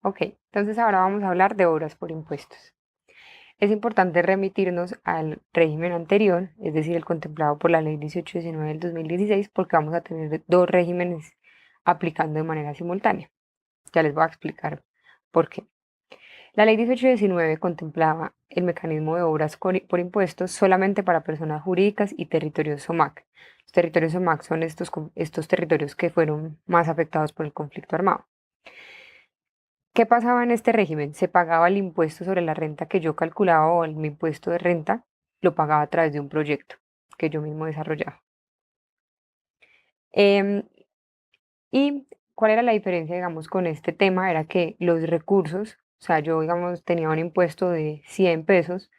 Ok, entonces ahora vamos a hablar de obras por impuestos. Es importante remitirnos al régimen anterior, es decir, el contemplado por la Ley 1819 del 2016, porque vamos a tener dos regímenes aplicando de manera simultánea. Ya les voy a explicar por qué. La Ley 1819 contemplaba el mecanismo de obras por impuestos solamente para personas jurídicas y territorios SOMAC. Los territorios SOMAC son estos territorios que fueron más afectados por el conflicto armado. ¿Qué pasaba en este régimen? Se pagaba el impuesto sobre la renta que yo calculaba o mi impuesto de renta, lo pagaba a través de un proyecto que yo mismo desarrollaba. Em, ¿Y cuál era la diferencia, digamos, con este tema? Era que los recursos, o sea, yo, digamos, tenía un impuesto de 100 pesos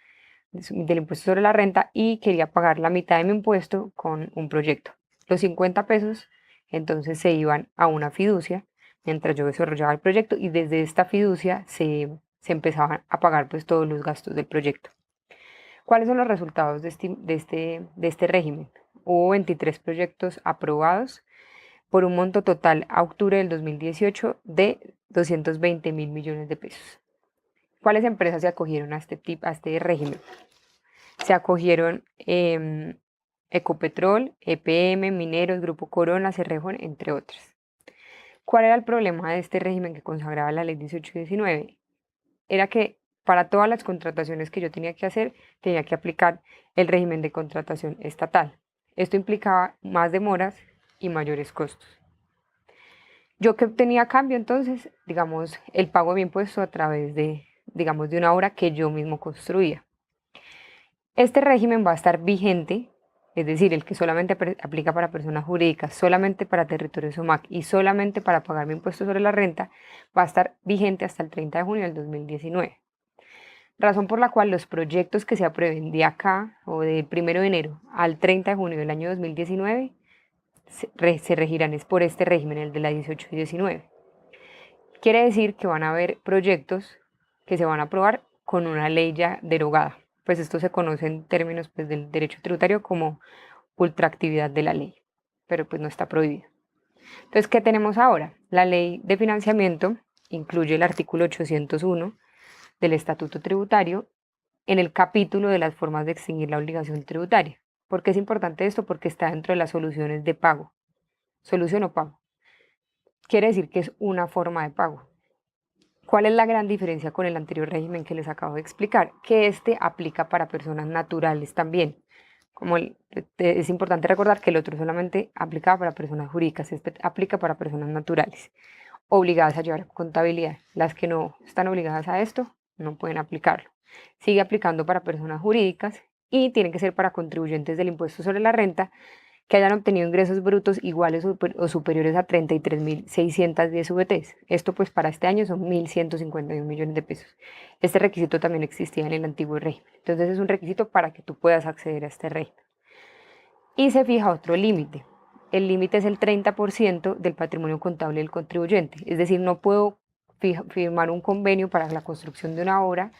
del impuesto sobre la renta y quería pagar la mitad de mi impuesto con un proyecto. Los 50 pesos entonces se iban a una fiducia mientras yo desarrollaba el proyecto y desde esta fiducia se empezaban a pagar pues todos los gastos del proyecto. ¿Cuáles son los resultados de este régimen? Hubo 23 proyectos aprobados por un monto total a octubre del 2018 de 220.000 millones de pesos. ¿Cuáles empresas se acogieron a este régimen? Se acogieron Ecopetrol, EPM, Mineros, Grupo Corona, Cerrejón, entre otras. ¿Cuál era el problema de este régimen que consagraba la ley 1819? Era que para todas las contrataciones que yo tenía que hacer, tenía que aplicar el régimen de contratación estatal. Esto implicaba más demoras y mayores costos. Yo que obtenía a cambio entonces, digamos, el pago de mi impuesto a través de, digamos, de una obra que yo mismo construía. Este régimen va a estar vigente, es decir, el que solamente aplica para personas jurídicas, solamente para territorios SOMAC y solamente para pagar mi impuesto sobre la renta, va a estar vigente hasta el 30 de junio del 2019. Razón por la cual los proyectos que se aprueben de acá o del 1 de enero al 30 de junio del año 2019 se regirán es por este régimen, el de la 18 y 19. Quiere decir que van a haber proyectos que se van a aprobar con una ley ya derogada. Pues esto se conoce en términos pues, del derecho tributario como ultraactividad de la ley, pero pues no está prohibido. Entonces, ¿qué tenemos ahora? La ley de financiamiento incluye el artículo 801 del Estatuto Tributario en el capítulo de las formas de extinguir la obligación tributaria. ¿Por qué es importante esto? Porque está dentro de las soluciones de pago. Solución o pago. Quiere decir que es una forma de pago. ¿Cuál es la gran diferencia con el anterior régimen que les acabo de explicar? Que este aplica para personas naturales también. Es importante recordar que el otro solamente aplicaba para personas jurídicas, este aplica para personas naturales, obligadas a llevar contabilidad. Las que no están obligadas a esto no pueden aplicarlo. Sigue aplicando para personas jurídicas y tienen que ser para contribuyentes del impuesto sobre la renta que hayan obtenido ingresos brutos iguales o superiores a 33.610 VTs. Esto pues para este año son 1.151 millones de pesos. Este requisito también existía en el antiguo régimen. Entonces es un requisito para que tú puedas acceder a este régimen. Y se fija otro límite. El límite es el 30% del patrimonio contable del contribuyente. Es decir, no puedo firmar un convenio para la construcción de una obra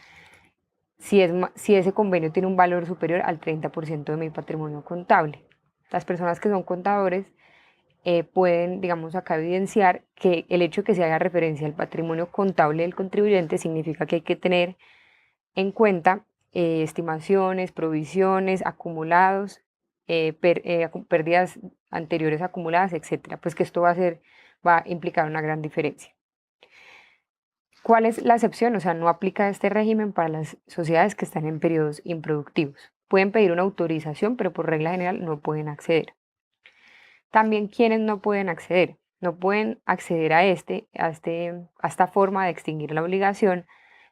si ese convenio tiene un valor superior al 30% de mi patrimonio contable. Las personas que son contadores pueden, digamos, acá evidenciar que el hecho de que se haga referencia al patrimonio contable del contribuyente significa que hay que tener en cuenta estimaciones, provisiones, acumulados, pérdidas anteriores acumuladas, etcétera. Pues que esto va a implicar una gran diferencia. ¿Cuál es la excepción? O sea, no aplica este régimen para las sociedades que están en periodos improductivos. Pueden pedir una autorización, pero por regla general no pueden acceder. También quienes no pueden acceder. No pueden acceder a esta forma de extinguir la obligación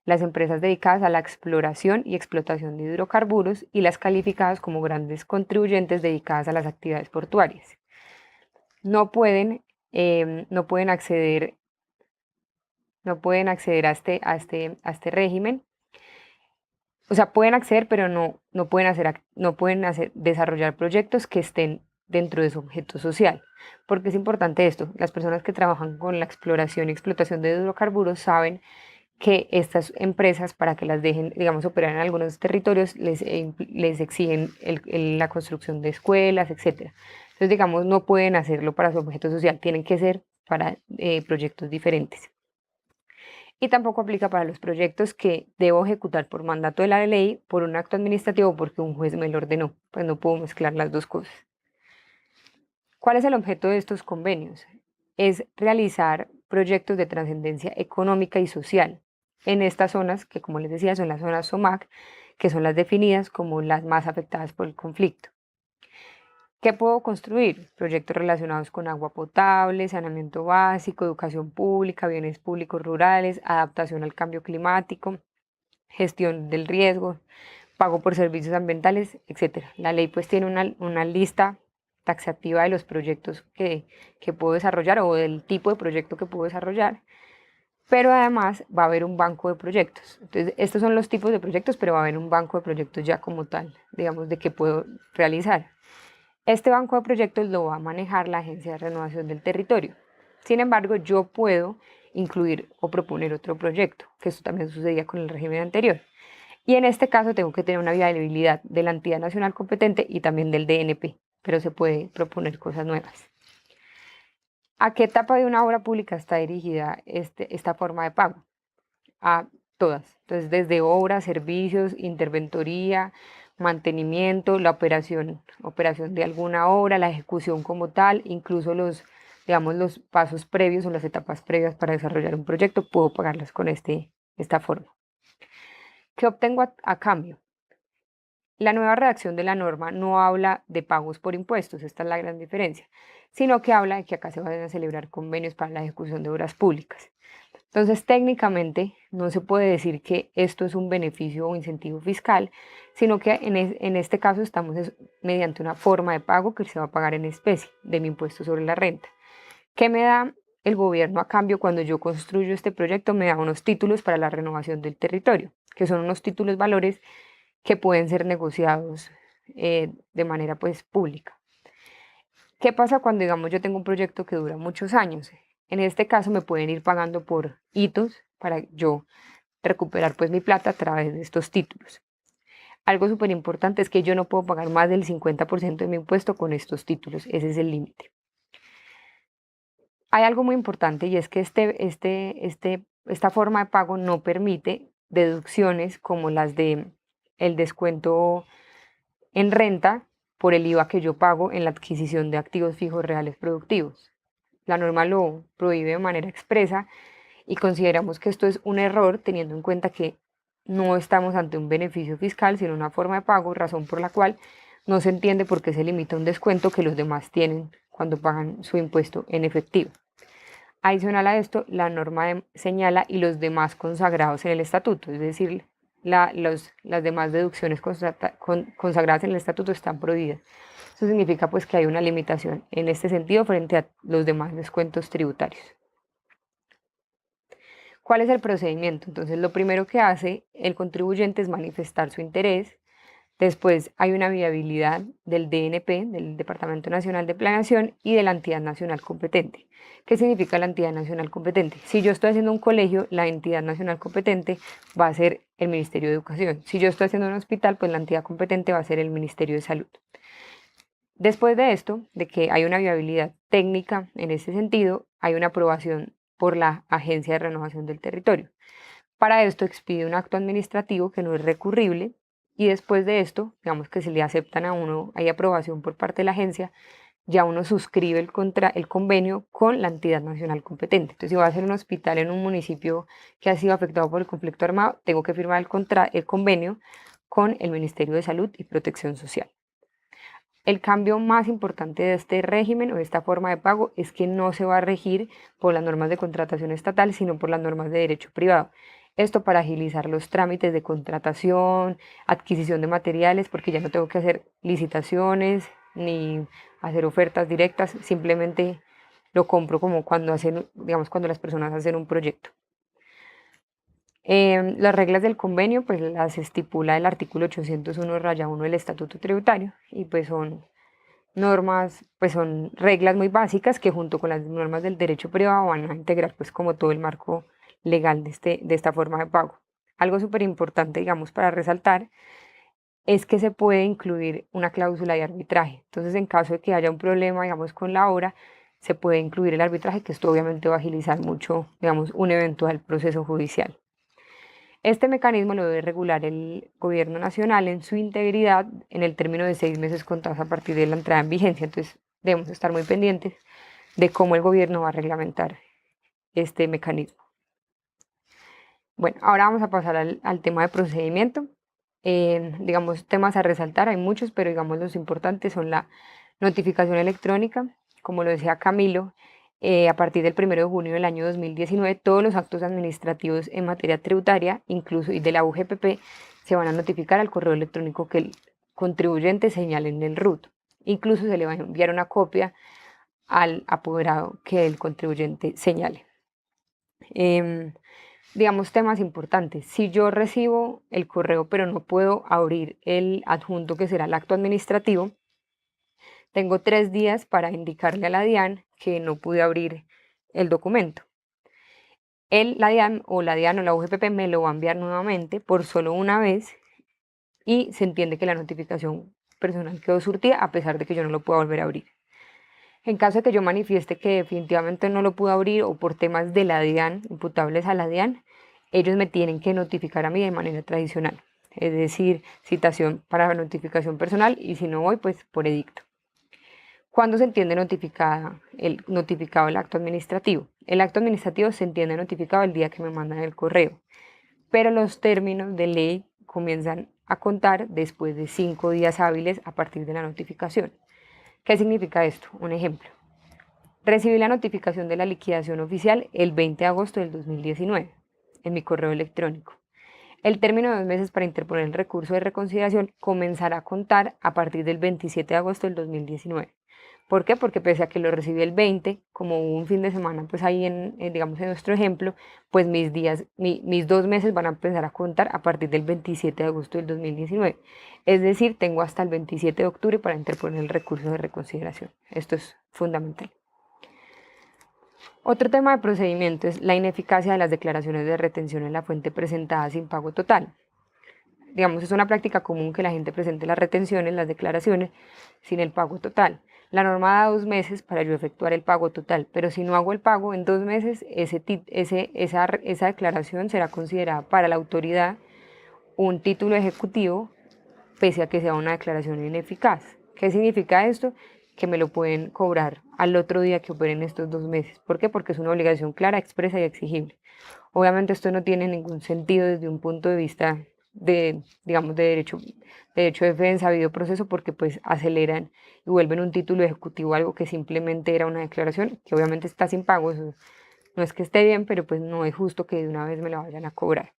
las empresas dedicadas a la exploración y explotación de hidrocarburos y las calificadas como grandes contribuyentes dedicadas a las actividades portuarias. No pueden, no pueden acceder, no pueden acceder a este régimen. O sea, pueden acceder, pero no pueden desarrollar proyectos que estén dentro de su objeto social. Porque es importante esto, las personas que trabajan con la exploración y explotación de hidrocarburos saben que estas empresas, para que las dejen, digamos, operar en algunos territorios, les exigen la construcción de escuelas, etcétera. Entonces, digamos, no pueden hacerlo para su objeto social, tienen que ser para proyectos diferentes. y tampoco aplica para los proyectos que debo ejecutar por mandato de la ley, por un acto administrativo, porque un juez me lo ordenó. Pues no puedo mezclar las dos cosas. ¿Cuál es el objeto de estos convenios? Es realizar proyectos de trascendencia económica y social en estas zonas, que como les decía son las zonas SOMAC, que son las definidas como las más afectadas por el conflicto. ¿Qué puedo construir? Proyectos relacionados con agua potable, saneamiento básico, educación pública, bienes públicos rurales, adaptación al cambio climático, gestión del riesgo, pago por servicios ambientales, etc. La ley pues tiene una lista taxativa de los proyectos que puedo desarrollar o del tipo de proyecto que puedo desarrollar, pero además va a haber un banco de proyectos. Entonces, estos son los tipos de proyectos, pero va a haber un banco de proyectos ya como tal, digamos, de que puedo realizar. Este banco de proyectos lo va a manejar la Agencia de Renovación del Territorio. Sin embargo, yo puedo incluir o proponer otro proyecto, que esto también sucedía con el régimen anterior. Y en este caso tengo que tener una viabilidad de la entidad nacional competente y también del DNP, pero se puede proponer cosas nuevas. ¿A qué etapa de una obra pública está dirigida esta forma de pago? A todas. Entonces, desde obras, servicios, interventoría, mantenimiento, la operación de alguna obra, la ejecución como tal, incluso digamos, los pasos previos o las etapas previas para desarrollar un proyecto, puedo pagarlas con esta forma. ¿Qué obtengo a cambio? La nueva redacción de la norma no habla de pagos por impuestos, esta es la gran diferencia, sino que habla de que acá se van a celebrar convenios para la ejecución de obras públicas. Entonces, técnicamente no se puede decir que esto es un beneficio o incentivo fiscal, sino que en este caso estamos mediante una forma de pago que se va a pagar en especie de mi impuesto sobre la renta. ¿Qué me da el gobierno a cambio cuando yo construyo este proyecto? Me da unos títulos para la renovación del territorio, que son unos títulos valores que pueden ser negociados de manera pues pública. ¿Qué pasa cuando, digamos, yo tengo un proyecto que dura muchos años? En este caso me pueden ir pagando por hitos para yo recuperar pues mi plata a través de estos títulos. Algo súper importante es que yo no puedo pagar más del 50% de mi impuesto con estos títulos, ese es el límite. Hay algo muy importante y es que esta forma de pago no permite deducciones como las de el descuento en renta por el IVA que yo pago en la adquisición de activos fijos reales productivos. La norma lo prohíbe de manera expresa y consideramos que esto es un error teniendo en cuenta que no estamos ante un beneficio fiscal, sino una forma de pago, razón por la cual no se entiende por qué se limita un descuento que los demás tienen cuando pagan su impuesto en efectivo. Adicional a esto, la norma señala y los demás consagrados en el estatuto, es decir, las demás deducciones consagradas en el estatuto están prohibidas. Eso significa pues que hay una limitación en este sentido frente a los demás descuentos tributarios. ¿Cuál es el procedimiento? Entonces, lo primero que hace el contribuyente es manifestar su interés. Después hay una viabilidad del DNP, del Departamento Nacional de Planeación, y de la entidad nacional competente. ¿Qué significa la entidad nacional competente? Si yo estoy haciendo un colegio, la entidad nacional competente va a ser el Ministerio de Educación. Si yo estoy haciendo un hospital, pues la entidad competente va a ser el Ministerio de Salud. Después de esto, de que hay una viabilidad técnica en ese sentido, hay una aprobación por la Agencia de Renovación del Territorio. Para esto expide un acto administrativo que no es recurrible y después de esto, digamos que se le aceptan a uno, hay aprobación por parte de la agencia, ya uno suscribe el convenio con la entidad nacional competente. Entonces, si voy a hacer un hospital en un municipio que ha sido afectado por el conflicto armado, tengo que firmar el convenio con el Ministerio de Salud y Protección Social. El cambio más importante de este régimen o de esta forma de pago es que no se va a regir por las normas de contratación estatal, sino por las normas de derecho privado. Esto para agilizar los trámites de contratación, adquisición de materiales, porque ya no tengo que hacer licitaciones ni hacer ofertas directas, simplemente lo compro como cuando cuando las personas hacen un proyecto. Las reglas del convenio pues las estipula el artículo 801-1 del Estatuto Tributario y pues son normas, pues son reglas muy básicas que junto con las normas del derecho privado van a integrar pues como todo el marco legal de esta forma de pago. Algo súper importante, digamos, para resaltar es que se puede incluir una cláusula de arbitraje. Entonces, en caso de que haya un problema, digamos, con la obra, se puede incluir el arbitraje, que esto obviamente va a agilizar mucho, digamos, un eventual proceso judicial. Este mecanismo lo debe regular el gobierno nacional en su integridad en el término de 6 meses contados a partir de la entrada en vigencia. Entonces, debemos estar muy pendientes de cómo el gobierno va a reglamentar este mecanismo. Bueno, ahora vamos a pasar al tema de procedimiento. Digamos, temas a resaltar, hay muchos, pero digamos los importantes son la notificación electrónica, como lo decía Camilo. A partir del 1 de junio del año 2019, todos los actos administrativos en materia tributaria, incluso y de la UGPP, se van a notificar al correo electrónico que el contribuyente señale en el RUT. Incluso se le va a enviar una copia al apoderado que el contribuyente señale. Digamos, temas importantes. Si yo recibo el correo pero no puedo abrir el adjunto que será el acto administrativo, tengo 3 días para indicarle a la DIAN que no pude abrir el documento. La DIAN o la UGPP me lo va a enviar nuevamente por solo una vez y se entiende que la notificación personal quedó surtida a pesar de que yo no lo pueda volver a abrir. En caso de que yo manifieste que definitivamente no lo pude abrir o por temas de la DIAN, imputables a la DIAN, ellos me tienen que notificar a mí de manera tradicional, es decir, citación para notificación personal y si no voy, pues por edicto. ¿Cuándo se entiende notificado el acto administrativo? El acto administrativo se entiende notificado el día que me mandan el correo, pero los términos de ley comienzan a contar después de 5 días hábiles a partir de la notificación. ¿Qué significa esto? Un ejemplo. Recibí la notificación de la liquidación oficial el 20 de agosto del 2019 en mi correo electrónico. El término de 2 meses para interponer el recurso de reconsideración comenzará a contar a partir del 27 de agosto del 2019. ¿Por qué? Porque pese a que lo recibí el 20, como hubo un fin de semana, pues ahí digamos en nuestro ejemplo, pues mis 2 meses van a empezar a contar a partir del 27 de agosto del 2019. Es decir, tengo hasta el 27 de octubre para interponer el recurso de reconsideración. Esto es fundamental. Otro tema de procedimiento es la ineficacia de las declaraciones de retención en la fuente presentadas sin pago total. Digamos, es una práctica común que la gente presente las retenciones, las declaraciones, sin el pago total. La norma da 2 meses para yo efectuar el pago total, pero si no hago el pago en 2 meses, esa declaración será considerada para la autoridad un título ejecutivo, pese a que sea una declaración ineficaz. ¿Qué significa esto? Que me lo pueden cobrar al otro día que operen estos 2 meses. ¿Por qué? Porque es una obligación clara, expresa y exigible. Obviamente esto no tiene ningún sentido desde un punto de vista digamos, de derecho de defensa, debido proceso, porque pues aceleran y vuelven un título ejecutivo algo que simplemente era una declaración, que obviamente está sin pago. Eso no es que esté bien, pero pues no es justo que de una vez me lo vayan a cobrar.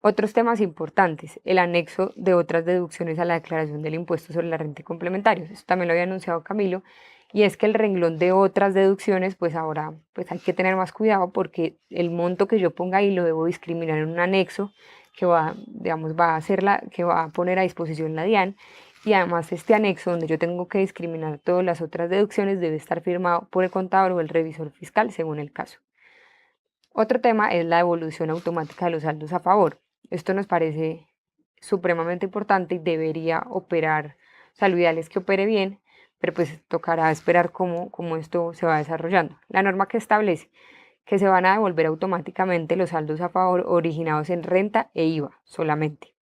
Otros temas importantes, el anexo de otras deducciones a la declaración del impuesto sobre la renta y complementarios. Esto también lo había anunciado Camilo, y es que el renglón de otras deducciones, pues ahora pues hay que tener más cuidado porque el monto que yo ponga ahí lo debo discriminar en un anexo que que va a poner a disposición la DIAN, y además este anexo donde yo tengo que discriminar todas las otras deducciones debe estar firmado por el contador o el revisor fiscal según el caso. Otro tema es la devolución automática de los saldos a favor. Esto nos parece supremamente importante y debería operar, o sea, lo ideal es que opere bien, pero pues tocará esperar cómo esto se va desarrollando. La norma que establece que se van a devolver automáticamente los saldos a favor originados en renta e IVA solamente.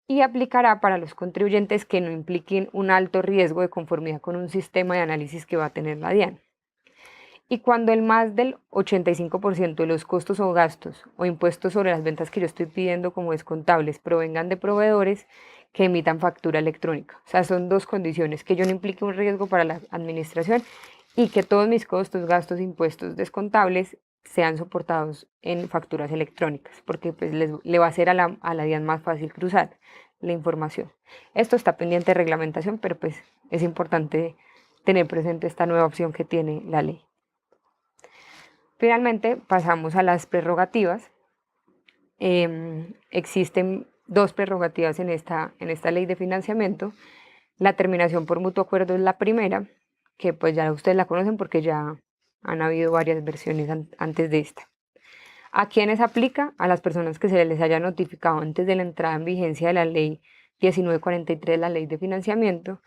Y aplicará para los contribuyentes que no impliquen un alto riesgo de conformidad con un sistema de análisis que va a tener la DIAN. Y cuando el más del 85% de los costos o gastos o impuestos sobre las ventas que yo estoy pidiendo como descontables provengan de proveedores que emitan factura electrónica. O sea, son 2 condiciones: que yo no implique un riesgo para la administración y que todos mis costos, gastos, impuestos descontables sean soportados en facturas electrónicas, porque pues le va a ser a la DIAN más fácil cruzar la información. Esto está pendiente de reglamentación, pero pues es importante tener presente esta nueva opción que tiene la ley. Finalmente pasamos a las prerrogativas. Existen 2 prerrogativas en esta ley de financiamiento. La terminación por mutuo acuerdo es la primera, que pues ya ustedes la conocen porque ya han habido varias versiones antes de esta. ¿A quiénes aplica? A las personas que se les haya notificado antes de la entrada en vigencia de la ley 1943, la ley de financiamiento,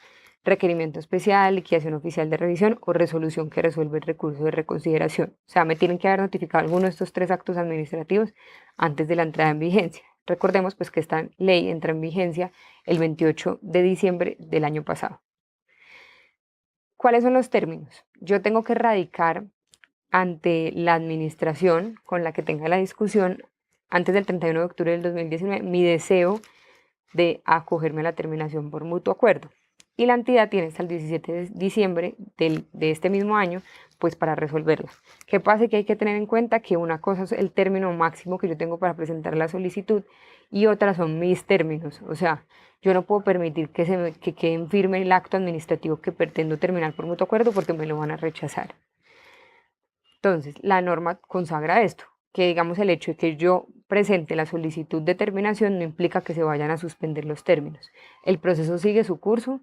requerimiento especial, liquidación oficial de revisión o resolución que resuelve el recurso de reconsideración. O sea, me tienen que haber notificado alguno de estos 3 actos administrativos antes de la entrada en vigencia. Recordemos pues que esta ley entra en vigencia el 28 de diciembre del año pasado. ¿Cuáles son los términos? Yo tengo que radicar ante la administración con la que tenga la discusión antes del 31 de octubre del 2019 mi deseo de acogerme a la terminación por mutuo acuerdo. Y la entidad tiene hasta el 17 de diciembre de este mismo año pues para resolverla. ¿Qué pasa? Que hay que tener en cuenta que una cosa es el término máximo que yo tengo para presentar la solicitud y otra son mis términos. O sea, yo no puedo permitir que quede en firme el acto administrativo que pretendo terminar por mutuo acuerdo porque me lo van a rechazar. Entonces, la norma consagra esto, que digamos el hecho de que yo presente la solicitud de terminación no implica que se vayan a suspender los términos. El proceso sigue su curso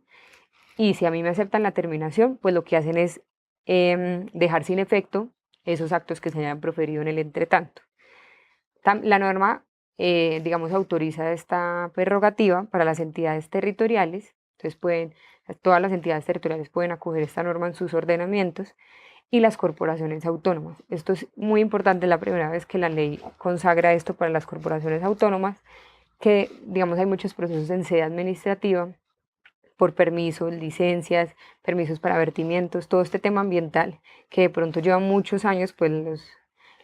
y si a mí me aceptan la terminación, pues lo que hacen es dejar sin efecto esos actos que se hayan proferido en el entretanto. La norma, digamos, autoriza esta prerrogativa para las entidades territoriales, entonces todas las entidades territoriales pueden acoger esta norma en sus ordenamientos y las corporaciones autónomas. Esto es muy importante, la primera vez que la ley consagra esto para las corporaciones autónomas, que digamos hay muchos procesos en sede administrativa por permisos, licencias, permisos para vertimientos, todo este tema ambiental que de pronto lleva muchos años, pues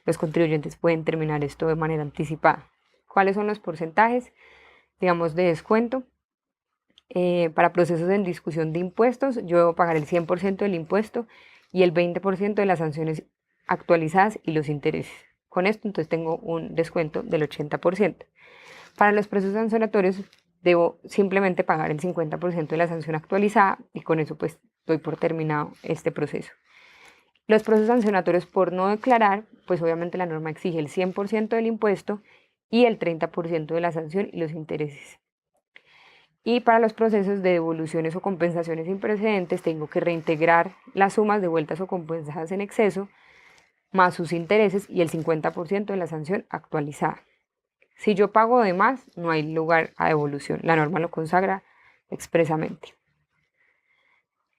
los contribuyentes pueden terminar esto de manera anticipada. ¿Cuáles son los porcentajes, digamos, de descuento? Para procesos en discusión de impuestos, yo debo pagar el 100% del impuesto y el 20% de las sanciones actualizadas y los intereses. Con esto entonces tengo un descuento del 80%. Para los procesos sancionatorios debo simplemente pagar el 50% de la sanción actualizada y con eso pues doy por terminado este proceso. Los procesos sancionatorios por no declarar, pues obviamente la norma exige el 100% del impuesto y el 30% de la sanción y los intereses. Y para los procesos de devoluciones o compensaciones sin precedentes tengo que reintegrar las sumas devueltas o compensadas en exceso más sus intereses y el 50% de la sanción actualizada. Si yo pago de más, no hay lugar a devolución. La norma lo consagra expresamente.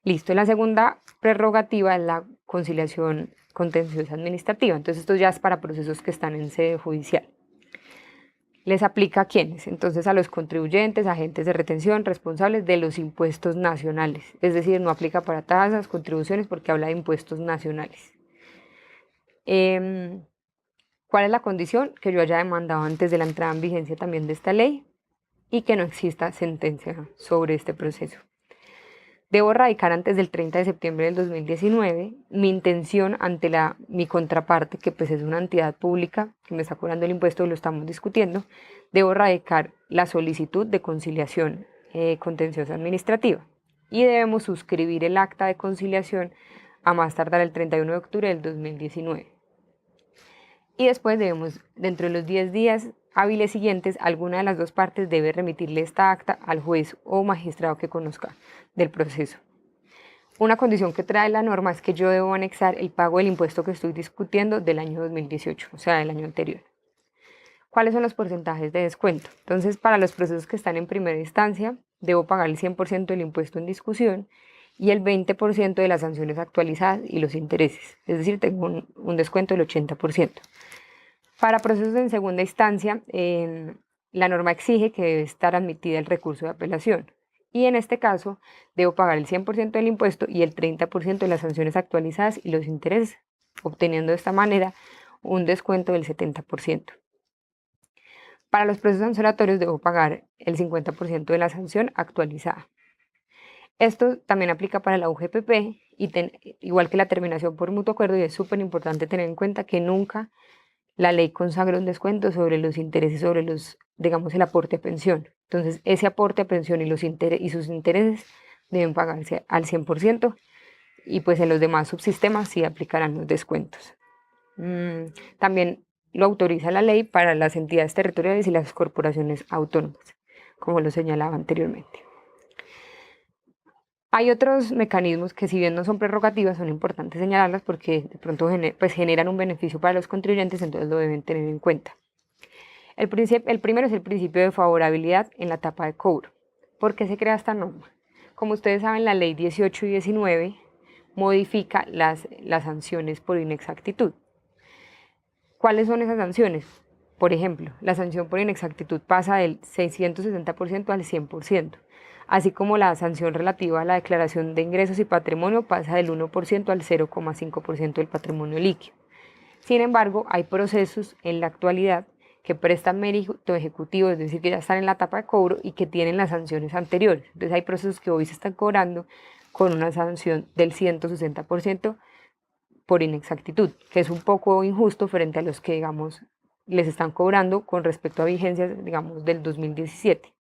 Listo, la segunda prerrogativa es la conciliación contenciosa administrativa. Entonces esto ya es para procesos que están en sede judicial. ¿Les aplica a quiénes? Entonces a los contribuyentes, agentes de retención, responsables de los impuestos nacionales. Es decir, no aplica para tasas, contribuciones, porque habla de impuestos nacionales. ¿Cuál es la condición? Que yo haya demandado antes de la entrada en vigencia también de esta ley y que no exista sentencia sobre este proceso. Debo radicar antes del 30 de septiembre del 2019 mi intención ante mi contraparte, que pues es una entidad pública que me está cobrando el impuesto, lo estamos discutiendo. Debo radicar la solicitud de conciliación contenciosa administrativa y debemos suscribir el acta de conciliación a más tardar el 31 de octubre del 2019. Y después debemos, dentro de los 10 días hábiles siguientes, alguna de las dos partes debe remitirle esta acta al juez o magistrado que conozca del proceso. Una condición que trae la norma es que yo debo anexar el pago del impuesto que estoy discutiendo del año 2018, o sea, del año anterior. ¿Cuáles son los porcentajes de descuento? Entonces, para los procesos que están en primera instancia, debo pagar el 100% del impuesto en discusión y el 20% de las sanciones actualizadas y los intereses. Es decir, tengo un descuento del 80%. Para procesos en segunda instancia, la norma exige que debe estar admitida el recurso de apelación. Y en este caso, debo pagar el 100% del impuesto y el 30% de las sanciones actualizadas y los intereses, obteniendo de esta manera un descuento del 70%. Para los procesos sancionatorios debo pagar el 50% de la sanción actualizada. Esto también aplica para la UGPP, igual que la terminación por mutuo acuerdo, y es súper importante tener en cuenta que nunca la ley consagra un descuento sobre los intereses, sobre digamos, el aporte a pensión. Entonces, ese aporte a pensión y sus intereses deben pagarse al 100% y pues en los demás subsistemas sí aplicarán los descuentos. También lo autoriza la ley para las entidades territoriales y las corporaciones autónomas, como lo señalaba anteriormente. Hay otros mecanismos que, si bien no son prerrogativas, son importantes señalarlas porque de pronto generan un beneficio para los contribuyentes, entonces lo deben tener en cuenta. El primero es el principio de favorabilidad en la etapa de cobro. ¿Por qué se crea esta norma? Como ustedes saben, la ley 18 y 19 modifica las sanciones por inexactitud. ¿Cuáles son esas sanciones? Por ejemplo, la sanción por inexactitud pasa del 660% al 100%, así como la sanción relativa a la declaración de ingresos y patrimonio pasa del 1% al 0,5% del patrimonio líquido. Sin embargo, hay procesos en la actualidad que prestan mérito ejecutivo, es decir, que ya están en la etapa de cobro y que tienen las sanciones anteriores. Entonces hay procesos que hoy se están cobrando con una sanción del 160% por inexactitud, que es un poco injusto frente a los que, digamos, les están cobrando con respecto a vigencias, digamos, del 2017.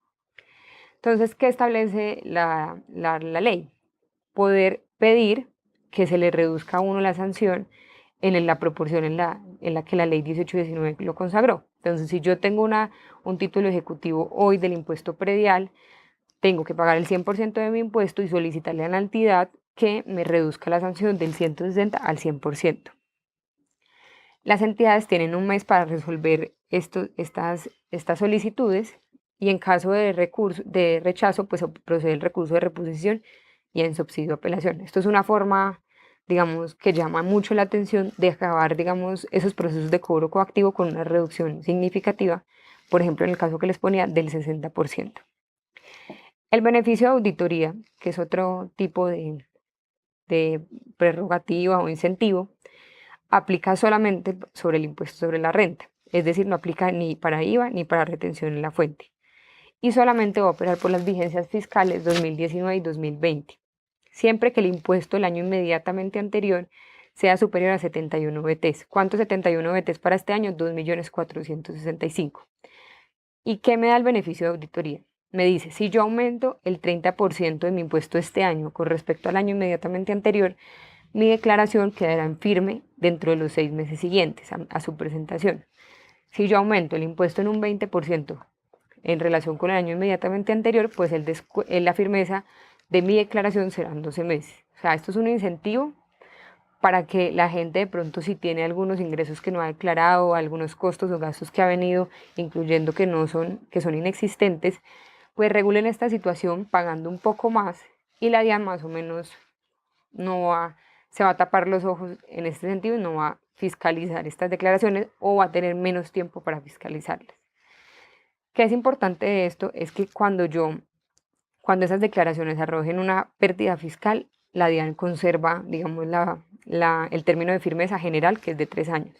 Entonces, ¿qué establece la ley? Poder pedir que se le reduzca a uno la sanción en la proporción en la que la ley 1819 lo consagró. Entonces, si yo tengo un título ejecutivo hoy del impuesto predial, tengo que pagar el 100% de mi impuesto y solicitarle a la entidad que me reduzca la sanción del 160 al 100%. Las entidades tienen un mes para resolver estas solicitudes y en caso de rechazo, pues procede el recurso de reposición y en subsidio de apelación. Esto es una forma, digamos, que llama mucho la atención de acabar, digamos, esos procesos de cobro coactivo con una reducción significativa, por ejemplo, en el caso que les ponía, del 60%. El beneficio de auditoría, que es otro tipo de prerrogativa o incentivo, aplica solamente sobre el impuesto sobre la renta, es decir, no aplica ni para IVA ni para retención en la fuente, y solamente va a operar por las vigencias fiscales 2019 y 2020, siempre que el impuesto del año inmediatamente anterior sea superior a 71 BTs. ¿Cuántos 71 BTs para este año? 2.465.000. ¿Y qué me da el beneficio de auditoría? Me dice, si yo aumento el 30% de mi impuesto este año con respecto al año inmediatamente anterior, mi declaración quedará en firme dentro de los 6 meses siguientes a su presentación. Si yo aumento el impuesto en un 20% en relación con el año inmediatamente anterior, pues la firmeza de mi declaración serán 12 meses. O sea, esto es un incentivo para que la gente de pronto, si tiene algunos ingresos que no ha declarado, algunos costos o gastos que ha venido incluyendo que son inexistentes, pues regulen esta situación pagando un poco más y la DIAN más o menos se va a tapar los ojos en este sentido y no va a fiscalizar estas declaraciones o va a tener menos tiempo para fiscalizarlas. ¿Qué es importante de esto? Es que cuando esas declaraciones arrojen una pérdida fiscal, la DIAN conserva, digamos, el término de firmeza general, que es de 3 años.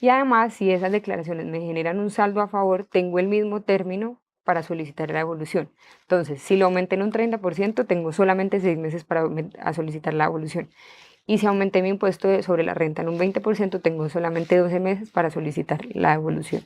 Y además, si esas declaraciones me generan un saldo a favor, tengo el mismo término para solicitar la devolución. Entonces, si lo aumenté en un 30%, tengo solamente 6 meses para solicitar la devolución. Y si aumenté mi impuesto sobre la renta en un 20%, tengo solamente 12 meses para solicitar la devolución.